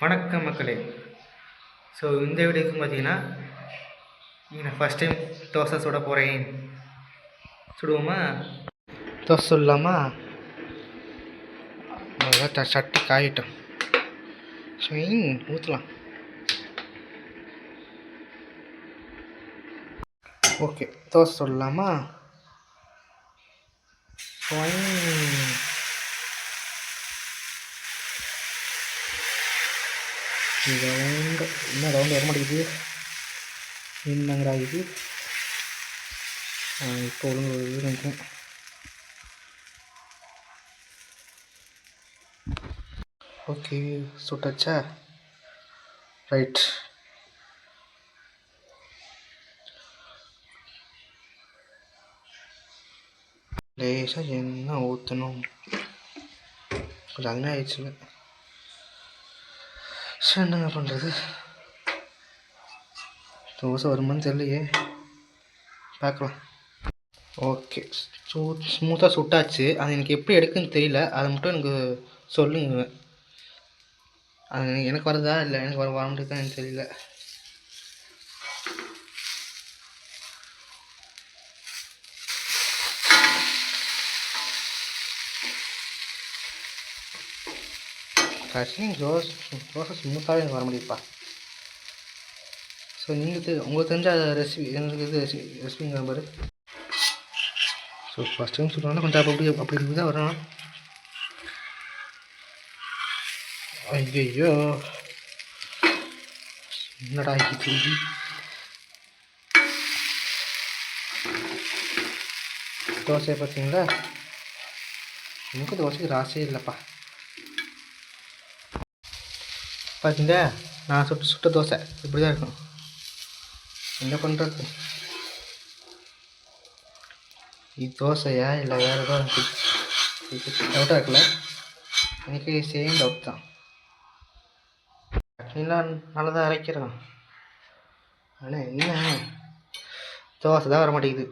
வணக்கம் மக்களே. ஸோ இந்த வீடியோக்கு பார்த்தீங்கன்னா நான் ஃபஸ்ட் டைம் தோசை சுட போகிறேன். சுடுவோமா? தோசை சுடலாமா? சட்டி காயிட்டோம். ஊற்றலாம். ஓகே, தோசை சுடலாமா? ரவுண்டு இன்னும் ரவுண்டு வர மாட்டேங்குது. என்னங்கடா இது? இப்போ ஒழுங்கு வருது நினைக்கிறேன். ஓகே, சுட்டாச்சா? ரைட். லேசாக எண்ணெய் ஊற்றணும். கொஞ்சம் அங்கே ஆயிடுச்சுங்க. சரி, என்னங்க பண்ணுறது? தோசை வருமானு தெரியலையே, பார்க்கலாம். ஓகே, ஸ்மூத்தாக சுட்டாச்சு. அது எனக்கு எப்படி எடுக்குன்னு தெரியல. அதை மட்டும் எனக்கு சொல்லுங்க. அது எனக்கு வருதா இல்லை எனக்கு வர முடியுதா எனக்கு தெரியல. கடைசி தோசை ஸ்மூத்தாகவே எனக்கு வர முடியுதுப்பா. ஸோ நீங்கள் உங்களுக்கு தெரிஞ்ச ரெசிபி எனக்கு இது ரெசிபிங்கிற பாரு. ஸோ ஃபஸ்ட் டைம் சொல்கிறோன்னா கொஞ்சம் அப்படி தான் வரணும். ஐயோ, என்னடா இது? தோசையை பார்த்தீங்களா? எனக்கு தோசைக்கு ராசே இல்லைப்பா. பார்த்தீங்களா, நான் சுட்ட தோசை இப்படி தான் இருக்கும். என்ன பண்ணுறது? இது தோசையா இல்லை வேறு ஏதோ டவுட்டாக இருக்குல்ல? எனக்கு சேம் டவுட் தான். சட்னிலாம் நல்லா தான் அரைக்கிறோம். ஆனால் என்ன, தோசை தான் வர மாட்டேங்குது.